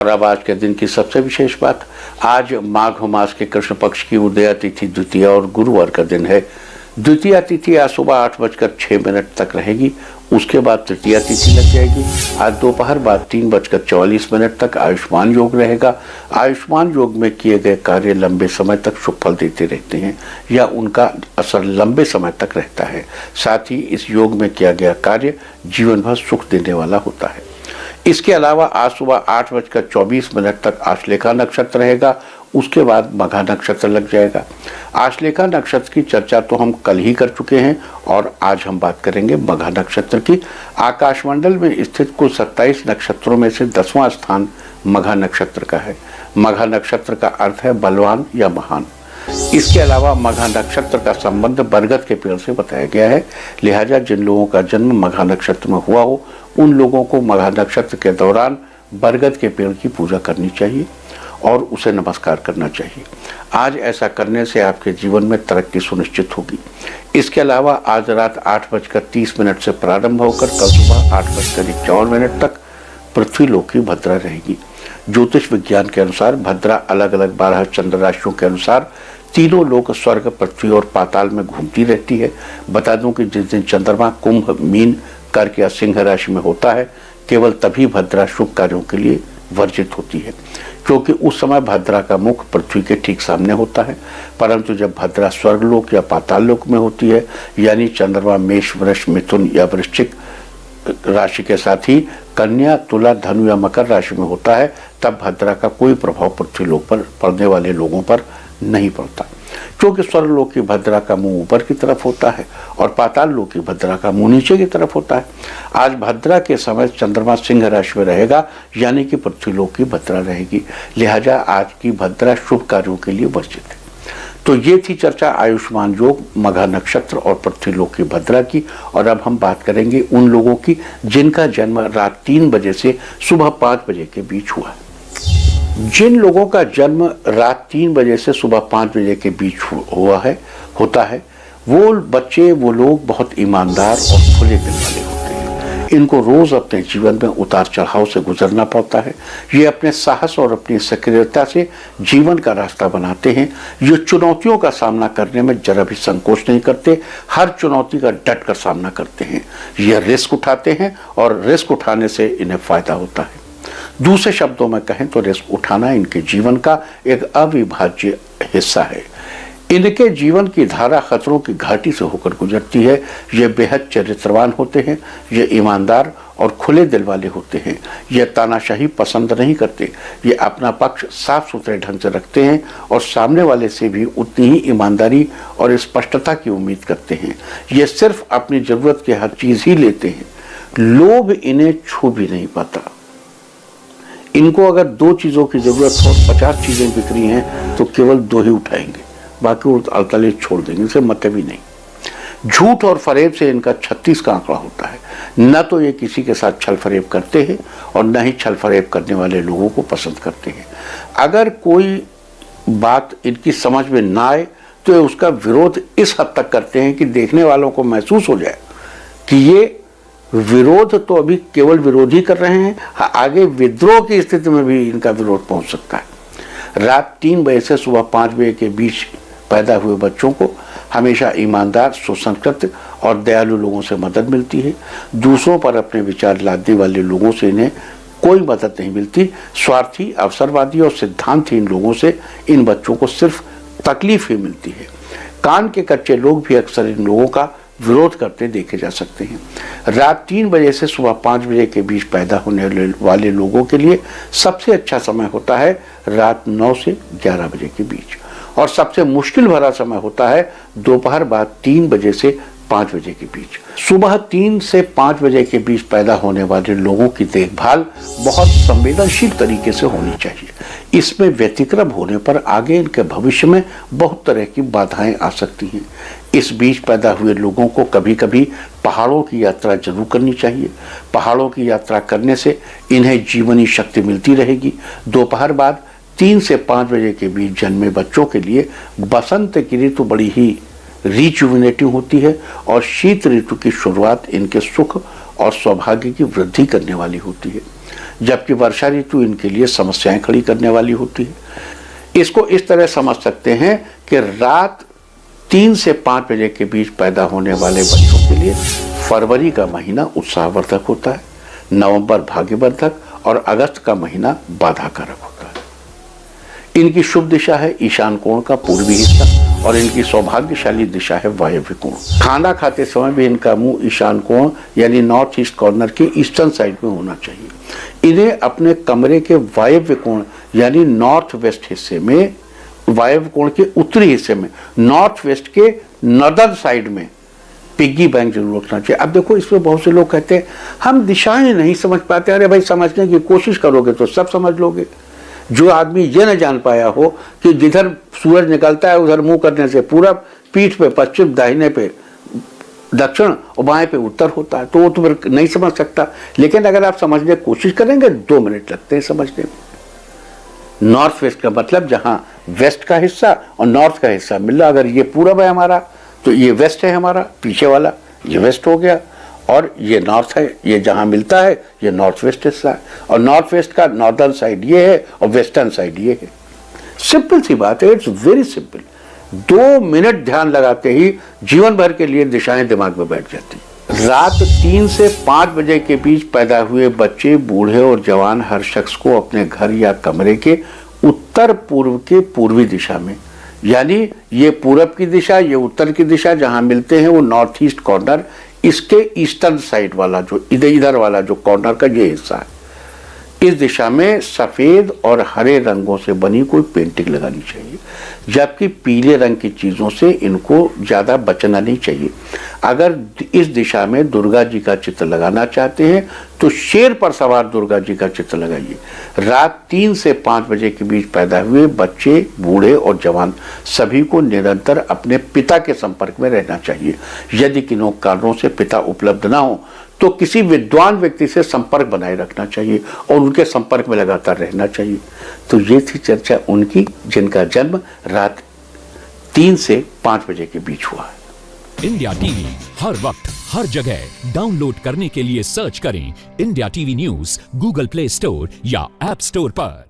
और अब आज के दिन की सबसे विशेष बात, आज माघ मास के कृष्ण पक्ष की उदया तिथि द्वितीया और गुरुवार का दिन है। द्वितीया तिथि आज सुबह 8:06 तक रहेगी। उसके बाद तृतीया तिथि लग जाएगी। आज दोपहर बाद 3:44 तक आयुष्मान योग रहेगा। आयुष्मान योग में किए गए कार्य लंबे समय तक शुभ फल देते रहते हैं या उनका असर लंबे समय तक रहता है। साथ ही इस योग में किया गया कार्य जीवन भर सुख देने वाला होता है। इसके अलावा आज सुबह 8:24 तक आश्लेषा नक्षत्र रहेगा। उसके बाद मघा नक्षत्र लग जाएगा। आश्लेषा नक्षत्र की चर्चा तो हम कल ही कर चुके हैं और आज हम बात करेंगे मघा नक्षत्र की। आकाशमंडल में स्थित कुल 27 नक्षत्रों में से 10वां स्थान मघा नक्षत्र का है। मघा नक्षत्र का अर्थ है बलवान या महान। इसके अलावा मघा नक्षत्र का संबंध बरगद के पेड़ से बताया गया है। लिहाजा जिन लोगों का जन्म मघा नक्षत्र में हुआ हो उन लोगों को मघा नक्षत्र के दौरान बरगद के पेड़ की पूजा करनी चाहिए और उसे नमस्कार करना चाहिए। आज ऐसा करने से आपके जीवन में तरक्की सुनिश्चित होगी। इसके अलावा आज रात 8:30 से प्रारंभ होकर कल सुबह 8:51 तक पृथ्वी लोक की भद्रा रहेगी। ज्योतिष विज्ञान के अनुसार भद्रा अलग अलग 12 चंद्र राशियों के अनुसार तीनों लोक स्वर्ग, पृथ्वी और पाताल में घूमती रहती है। बता दूं कि जिस दिन चंद्रमा कुंभ, मीन, कर्क या सिंह राशि में होता है केवल तभी भद्रा शुभ कार्यों के लिए वर्जित होती है, क्योंकि उस समय भद्रा का मुख पृथ्वी के ठीक सामने होता है। परंतु जब भद्रा स्वर्गलोक या पाताल लोक में होती है, यानी चंद्रमा मेष, वृष, मिथुन या वृश्चिक राशि के साथ ही कन्या, तुला, धनु या मकर राशि में होता है, तब भद्रा का कोई प्रभाव पृथ्वी लोक पर पड़ने वाले लोगों पर नहीं पड़ता, क्योंकि स्वर्गलोक की भद्रा का मुंह ऊपर की तरफ होता है और पाताल लोक की भद्रा का मुंह नीचे की तरफ होता है। आज भद्रा के समय चंद्रमा सिंह राशि में रहेगा, यानी कि पृथ्वी लोक की भद्रा रहेगी। लिहाजा आज की भद्रा शुभ कार्यों के लिए वर्जित है। तो ये थी चर्चा आयुष्मान योग, मघा नक्षत्र और पृथ्वी लोक की भद्रा की। और अब हम बात करेंगे उन लोगों की जिनका जन्म रात 3 बजे से सुबह 5 बजे के बीच हुआ है। जिन लोगों का जन्म रात 3 बजे से सुबह 5 बजे के बीच होता है वो बच्चे, वो लोग बहुत ईमानदार और खुले दिल वाले होते हैं। इनको रोज अपने जीवन में उतार चढ़ाव से गुजरना पड़ता है। ये अपने साहस और अपनी सक्रियता से जीवन का रास्ता बनाते हैं। ये चुनौतियों का सामना करने में जरा भी संकोच नहीं करते, हर चुनौती का डट कर सामना करते हैं। ये रिस्क उठाते हैं और रिस्क उठाने से इन्हें फायदा होता है। दूसरे शब्दों में कहें तो रिस्क उठाना इनके जीवन का एक अविभाज्य हिस्सा है। इनके जीवन की धारा खतरों की घाटी से होकर गुजरती है। ये बेहद चरित्रवान होते हैं, ये ईमानदार और खुले दिल वाले होते हैं। ये तानाशाही पसंद नहीं करते, ये अपना पक्ष साफ सुथरे ढंग से रखते हैं और सामने वाले से भी उतनी ही ईमानदारी और स्पष्टता की उम्मीद करते हैं। ये सिर्फ अपनी जरूरत की हर चीज ही लेते हैं। लोभ इन्हें छू भी नहीं पाता। इनको अगर 2 चीजों की जरूरत हो, 50 चीजें बिक रही हैं तो केवल 2 ही उठाएंगे, बाकी अड़तालीस छोड़ देंगे, इसे मतलब ही नहीं। झूठ और फरेब से इनका 36 का आंकड़ा होता है। न तो ये किसी के साथ छल फरेब करते हैं और न ही छल फरेब करने वाले लोगों को पसंद करते हैं। अगर कोई बात इनकी समझ में ना आए तो ये उसका विरोध इस हद तक करते हैं कि देखने वालों को महसूस हो जाए कि ये विरोध तो अभी केवल विरोध ही कर रहे हैं, आगे विद्रोह की स्थिति में भी इनका विरोध पहुंच सकता है। रात 3 बजे से सुबह 5 बजे के बीच पैदा हुए बच्चों को हमेशा ईमानदार, सुसंस्कृत और दयालु लोगों से मदद मिलती है। दूसरों पर अपने विचार लादने वाले लोगों से इन्हें कोई मदद नहीं मिलती। स्वार्थी, अवसरवादी और सिद्धांतहीन लोगों से इन बच्चों को सिर्फ तकलीफ ही मिलती है। कान के कच्चे लोग भी अक्सर इन लोगों का विरोध करते देखे जा सकते हैं। रात 3 बजे से सुबह 5 बजे के बीच पैदा होने वाले लोगों के लिए सबसे अच्छा समय होता है रात 9 से 11 बजे के बीच, और सबसे मुश्किल भरा समय होता है दोपहर बाद 3 बजे से 5 बजे के बीच। सुबह 3 से 5 बजे के बीच पैदा होने वाले लोगों की देखभाल बहुत संवेदनशील तरीके से होनी चाहिए। इसमें व्यतिक्रम होने पर आगे इनके भविष्य में बहुत तरह की बाधाएं आ सकती हैं। इस बीच पैदा हुए लोगों को कभी कभी पहाड़ों की यात्रा जरूर करनी चाहिए। पहाड़ों की यात्रा करने से इन्हें जीवनी शक्ति मिलती रहेगी। दोपहर बाद 3 से 5 बजे के बीच जन्मे बच्चों के लिए बसंत की ऋतु बड़ी ही रिजुविनेटिव होती है और शीत ऋतु की शुरुआत इनके सुख और सौभाग्य की वृद्धि करने वाली होती है। जबकि वर्षा ऋतु इनके लिए समस्याएं खड़ी करने वाली होती है। इसको इस तरह समझ सकते हैं कि रात 3 से 5 बजे के बीच पैदा होने वाले बच्चों के लिए फरवरी का महीना उत्साहवर्धक होता है, नवंबर भाग्यवर्धक और अगस्त का महीना बाधा कारक होता है। इनकी शुभ दिशा है ईशान कोण का पूर्वी हिस्सा और इनकी सौभाग्यशाली दिशा है वायव्य कोण। खाना खाते समय भी इनका मुंह ईशान कोण यानी नॉर्थ ईस्ट कॉर्नर के ईस्टर्न साइड में होना चाहिए। इन्हें अपने कमरे के वायव्य कोण यानी नॉर्थ वेस्ट हिस्से में, वायव्य कोण के उत्तरी हिस्से में, नॉर्थ वेस्ट के नॉर्दर्न साइड में पिग्गी बैंक जरूर रखना चाहिए। अब देखो, इसमें बहुत से लोग कहते हैं हम दिशाएं नहीं समझ पाते। अरे भाई, समझने की कोशिश करोगे तो सब समझ लोगे। जो आदमी ये न जान पाया हो कि जिधर सूरज निकलता है उधर मुंह करने से पूरब, पीठ पे पश्चिम, दाहिने पे दक्षिण और बाएं पे उत्तर होता है, तो वो तो फिर नहीं समझ सकता। लेकिन अगर आप समझने की कोशिश करेंगे 2 मिनट लगते हैं समझने में। नॉर्थ वेस्ट का मतलब जहां वेस्ट का हिस्सा और नॉर्थ का हिस्सा मिल रहा, अगर ये पूरब है हमारा तो ये वेस्ट है हमारा, पीछे वाला ये वेस्ट हो गया, और ये नॉर्थ है, ये जहां मिलता है ये नॉर्थ वेस्ट हिस्सा है, और नॉर्थ वेस्ट का नॉर्दर्न साइड ये है और वेस्टर्न साइड ये है। सिंपल सी बात है, इट्स वेरी सिंपल। 2 मिनट ध्यान लगाते ही जीवन भर के लिए दिशाएं दिमाग में बैठ जाती। रात 3 से 5 बजे के बीच पैदा हुए बच्चे, बूढ़े और जवान हर शख्स को अपने घर या कमरे के उत्तर पूर्व के पूर्वी दिशा में, यानी ये पूरब की दिशा, ये उत्तर की दिशा जहां मिलते हैं वो नॉर्थ ईस्ट कॉर्नर, इसके ईस्टर्न साइड वाला जो इधर वाला जो कॉर्नर का ये हिस्सा है, इस दिशा में सफेद और हरे रंगों से बनी कोई पेंटिंग लगानी चाहिए, जबकि पीले रंग की चीजों से इनको ज्यादा बचना नहीं चाहिए। अगर इस दिशा में दुर्गा जी का चित्र लगाना चाहते हैं तो शेर पर सवार दुर्गा जी का चित्र लगाइए। रात 3 से 5 बजे के बीच पैदा हुए बच्चे, बूढ़े और जवान सभी को निरंतर अपने पिता के संपर्क में रहना चाहिए। यदि किन्हीं कारणों से पिता उपलब्ध ना हो तो किसी विद्वान व्यक्ति से संपर्क बनाए रखना चाहिए और उनके संपर्क में लगातार रहना चाहिए। तो ये थी चर्चा उनकी जिनका जन्म रात 3 से 5 बजे के बीच हुआ है। इंडिया टीवी हर वक्त हर जगह डाउनलोड करने के लिए सर्च करें India TV news Google play store या ऐप स्टोर पर।